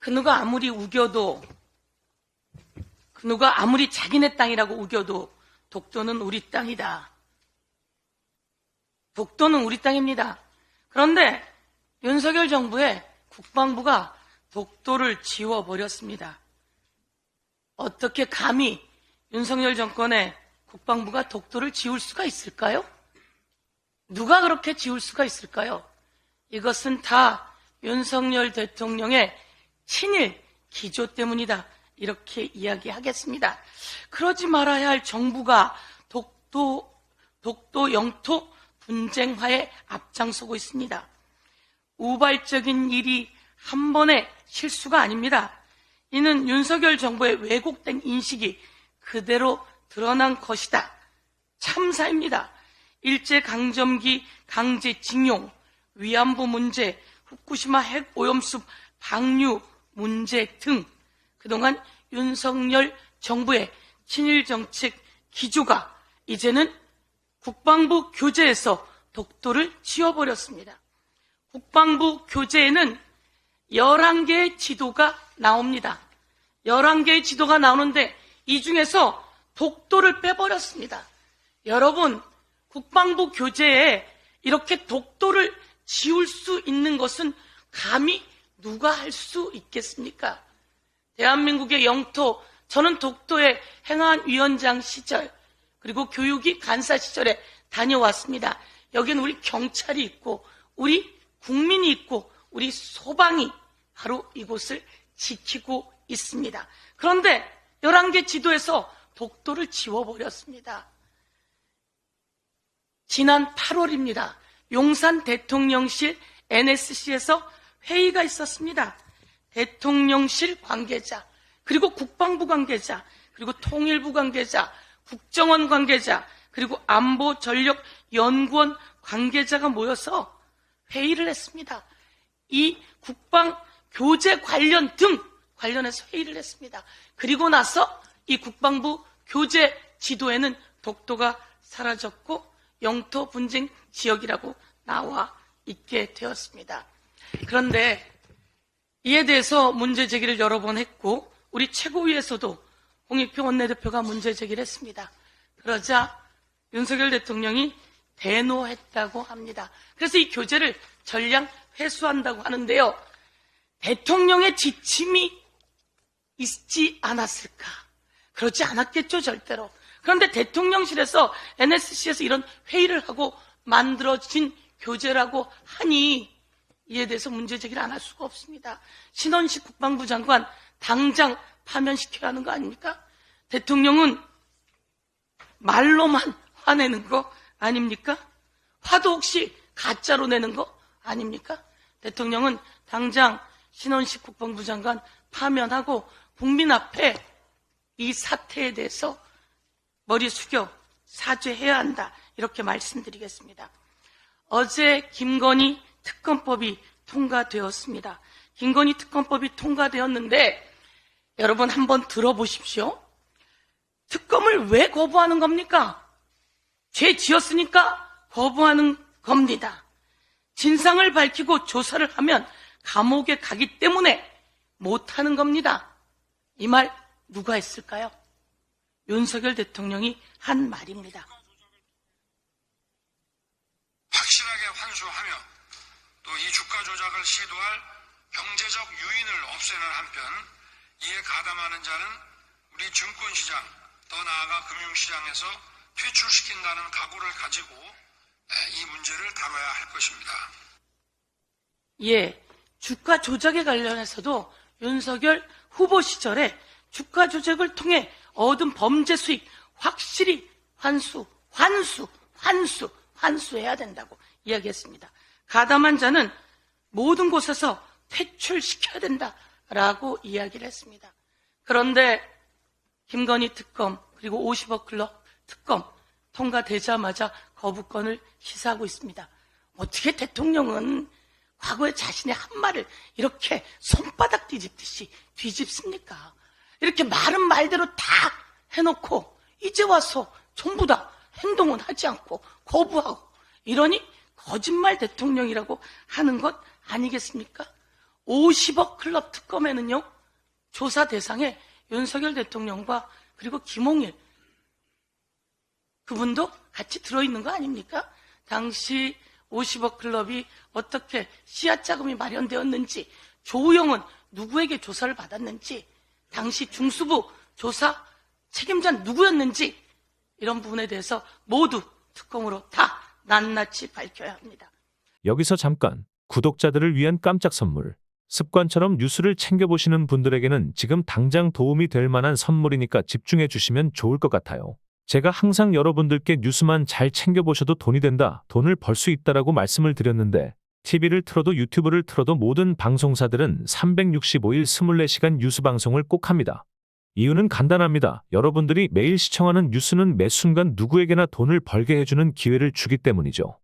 그 누가 아무리 우겨도, 그 누가 아무리 자기네 땅이라고 우겨도 독도는 우리 땅이다. 독도는 우리 땅입니다. 그런데 윤석열 정부의 국방부가 독도를 지워버렸습니다. 어떻게 감히 윤석열 정권의 국방부가 독도를 지울 수가 있을까요? 누가 그렇게 지울 수가 있을까요? 이것은 다 윤석열 대통령의 친일 기조 때문이다. 이렇게 이야기하겠습니다. 그러지 말아야 할 정부가 독도 영토 분쟁화에 앞장서고 있습니다. 우발적인 일이 한 번의 실수가 아닙니다. 이는 윤석열 정부의 왜곡된 인식이 그대로 드러난 것이다. 참사입니다. 일제강점기 강제징용, 위안부 문제, 후쿠시마 핵오염수 방류 문제 등 그동안 윤석열 정부의 친일정책 기조가 이제는 국방부 교재에서 독도를 지워버렸습니다. 국방부 교재에는 11개의 지도가 나옵니다. 11개의 지도가 나오는데 이 중에서 독도를 빼버렸습니다. 여러분, 국방부 교재에 이렇게 독도를 지울 수 있는 것은 감히 누가 할 수 있겠습니까? 대한민국의 영토, 저는 독도에 행안위원장 시절 그리고 교육위 간사 시절에 다녀왔습니다. 여기는 우리 경찰이 있고 우리 국민이 있고 우리 소방이 바로 이곳을 지키고 있습니다. 그런데 11개 지도에서 독도를 지워버렸습니다. 지난 8월입니다. 용산 대통령실 NSC에서 회의가 있었습니다. 대통령실 관계자, 그리고 국방부 관계자, 그리고 통일부 관계자, 국정원 관계자, 그리고 안보전력연구원 관계자가 모여서 회의를 했습니다. 이 국방 교재 관련해서 회의를 했습니다. 그리고 나서 이 국방부 교재 지도에는 독도가 사라졌고 영토 분쟁 지역이라고 나와 있게 되었습니다. 그런데 이에 대해서 문제 제기를 여러 번 했고 우리 최고위에서도 홍익표 원내대표가 문제 제기를 했습니다. 그러자 윤석열 대통령이 대노했다고 합니다. 그래서 이 교재를 전량 회수한다고 하는데요. 대통령의 지침이 있지 않았을까? 그렇지 않았겠죠, 절대로. 그런데 대통령실에서 NSC에서 이런 회의를 하고 만들어진 교재라고 하니 이에 대해서 문제 제기를 안 할 수가 없습니다. 신원식 국방부 장관 당장 파면시켜야 하는 거 아닙니까? 대통령은 말로만 화내는 거 아닙니까? 화도 혹시 가짜로 내는 거 아닙니까? 대통령은 당장 신원식 국방부 장관 파면하고 국민 앞에 이 사태에 대해서 머리 숙여 사죄해야 한다. 이렇게 말씀드리겠습니다. 어제 김건희 특검법이 통과되었습니다. 김건희 특검법이 통과되었는데 여러분 한번 들어보십시오. 특검을 왜 거부하는 겁니까? 죄 지었으니까 거부하는 겁니다. 진상을 밝히고 조사를 하면 감옥에 가기 때문에 못하는 겁니다. 이 말 누가 했을까요? 윤석열 대통령이 한 말입니다. 확실하게 환수하며 또 이 주가 조작을 시도할 경제적 유인을 없애는 한편 이에 가담하는 자는 우리 증권시장 더 나아가 금융시장에서 퇴출시킨다는 각오를 가지고 이 문제를 다뤄야 할 것입니다. 예, 주가 조작에 관련해서도 윤석열 후보 시절에 주가 조작을 통해 얻은 범죄 수익 확실히 환수해야 된다고 이야기했습니다. 가담한 자는 모든 곳에서 퇴출시켜야 된다라고 이야기를 했습니다. 그런데 김건희 특검 그리고 50억 클럽 특검 통과되자마자 거부권을 시사하고 있습니다. 어떻게 대통령은 과거에 자신의 한 말을 이렇게 손바닥 뒤집듯이 뒤집습니까? 이렇게 말은 말대로 다 해놓고 이제 와서 전부 다 행동은 하지 않고 거부하고 이러니 거짓말 대통령이라고 하는 것 아니겠습니까? 50억 클럽 특검에는요, 조사 대상에 윤석열 대통령과 그리고 김홍일 그분도 같이 들어있는 거 아닙니까? 당시 50억 클럽이 어떻게 씨앗 자금이 마련되었는지, 조우영은 누구에게 조사를 받았는지, 당시 중수부 조사 책임자는 누구였는지, 이런 부분에 대해서 모두 특검으로 다 낱낱이 밝혀야 합니다. 여기서 잠깐 구독자들을 위한 깜짝 선물. 습관처럼 뉴스를 챙겨보시는 분들에게는 지금 당장 도움이 될 만한 선물이니까 집중해 주시면 좋을 것 같아요. 제가 항상 여러분들께 뉴스만 잘 챙겨보셔도 돈이 된다, 돈을 벌 수 있다라고 말씀을 드렸는데, TV를 틀어도 유튜브를 틀어도 모든 방송사들은 365일 24시간 뉴스 방송을 꼭 합니다. 이유는 간단합니다. 여러분들이 매일 시청하는 뉴스는 매 순간 누구에게나 돈을 벌게 해주는 기회를 주기 때문이죠.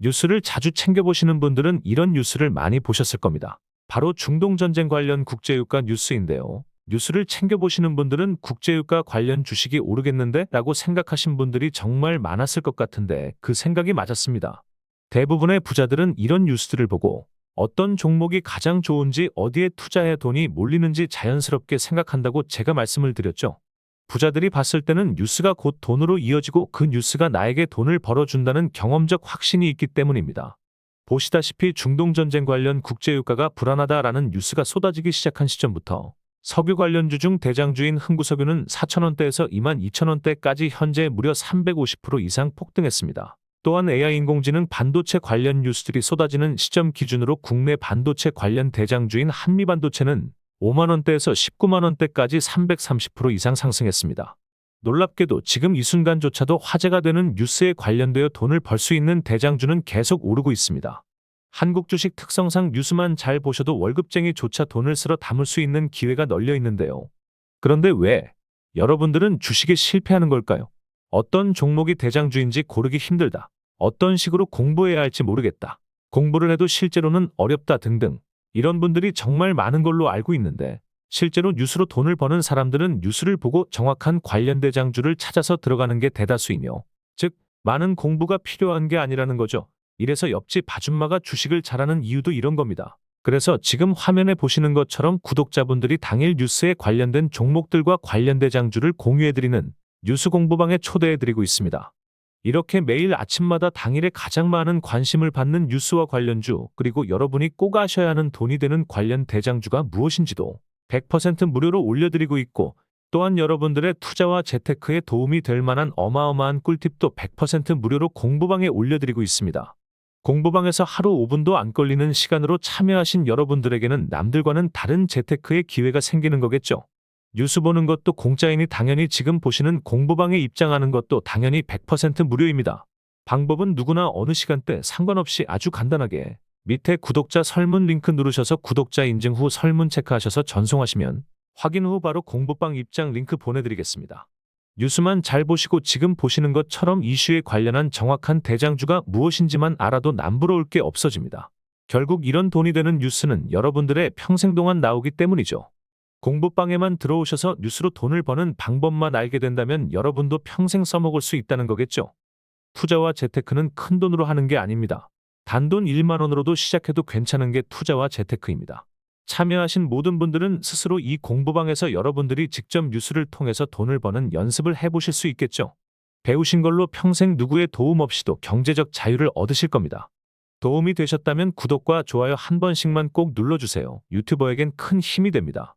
뉴스를 자주 챙겨보시는 분들은 이런 뉴스를 많이 보셨을 겁니다. 바로 중동전쟁 관련 국제유가 뉴스인데요. 뉴스를 챙겨보시는 분들은 국제유가 관련 주식이 오르겠는데? 라고 생각하신 분들이 정말 많았을 것 같은데 그 생각이 맞았습니다. 대부분의 부자들은 이런 뉴스들을 보고 어떤 종목이 가장 좋은지, 어디에 투자해 돈이 몰리는지 자연스럽게 생각한다고 제가 말씀을 드렸죠. 부자들이 봤을 때는 뉴스가 곧 돈으로 이어지고 그 뉴스가 나에게 돈을 벌어준다는 경험적 확신이 있기 때문입니다. 보시다시피 중동전쟁 관련 국제유가가 불안하다라는 뉴스가 쏟아지기 시작한 시점부터 석유 관련주 중 대장주인 흥구석유는 4,000원대에서 22,000원대까지 현재 무려 350% 이상 폭등했습니다. 또한 AI 인공지능 반도체 관련 뉴스들이 쏟아지는 시점 기준으로 국내 반도체 관련 대장주인 한미반도체는 5만원대에서 19만원대까지 330% 이상 상승했습니다. 놀랍게도 지금 이 순간조차도 화제가 되는 뉴스에 관련되어 돈을 벌 수 있는 대장주는 계속 오르고 있습니다. 한국 주식 특성상 뉴스만 잘 보셔도 월급쟁이조차 돈을 쓸어 담을 수 있는 기회가 널려 있는데요. 그런데 왜 여러분들은 주식에 실패하는 걸까요? 어떤 종목이 대장주인지 고르기 힘들다. 어떤 식으로 공부해야 할지 모르겠다. 공부를 해도 실제로는 어렵다 등등. 이런 분들이 정말 많은 걸로 알고 있는데, 실제로 뉴스로 돈을 버는 사람들은 뉴스를 보고 정확한 관련 대장주를 찾아서 들어가는 게 대다수이며, 즉 많은 공부가 필요한 게 아니라는 거죠. 이래서 옆집 아줌마가 주식을 잘하는 이유도 이런 겁니다. 그래서 지금 화면에 보시는 것처럼 구독자분들이 당일 뉴스에 관련된 종목들과 관련 대장주를 공유해드리는 뉴스 공부방에 초대해드리고 있습니다. 이렇게 매일 아침마다 당일에 가장 많은 관심을 받는 뉴스와 관련주, 그리고 여러분이 꼭 아셔야 하는 돈이 되는 관련 대장주가 무엇인지도 100% 무료로 올려드리고 있고, 또한 여러분들의 투자와 재테크에 도움이 될 만한 어마어마한 꿀팁도 100% 무료로 공부방에 올려드리고 있습니다. 공부방에서 하루 5분도 안 걸리는 시간으로 참여하신 여러분들에게는 남들과는 다른 재테크의 기회가 생기는 거겠죠. 뉴스 보는 것도 공짜이니 당연히 지금 보시는 공부방에 입장하는 것도 당연히 100% 무료입니다. 방법은 누구나 어느 시간대 상관없이 아주 간단하게 밑에 구독자 설문 링크 누르셔서 구독자 인증 후 설문 체크하셔서 전송하시면 확인 후 바로 공부방 입장 링크 보내드리겠습니다. 뉴스만 잘 보시고 지금 보시는 것처럼 이슈에 관련한 정확한 대장주가 무엇인지만 알아도 남부러울 게 없어집니다. 결국 이런 돈이 되는 뉴스는 여러분들의 평생 동안 나오기 때문이죠. 공부방에만 들어오셔서 뉴스로 돈을 버는 방법만 알게 된다면 여러분도 평생 써먹을 수 있다는 거겠죠. 투자와 재테크는 큰 돈으로 하는 게 아닙니다. 단돈 1만 원으로도 시작해도 괜찮은 게 투자와 재테크입니다. 참여하신 모든 분들은 스스로 이 공부방에서 여러분들이 직접 뉴스를 통해서 돈을 버는 연습을 해보실 수 있겠죠. 배우신 걸로 평생 누구의 도움 없이도 경제적 자유를 얻으실 겁니다. 도움이 되셨다면 구독과 좋아요 한 번씩만 꼭 눌러주세요. 유튜버에겐 큰 힘이 됩니다.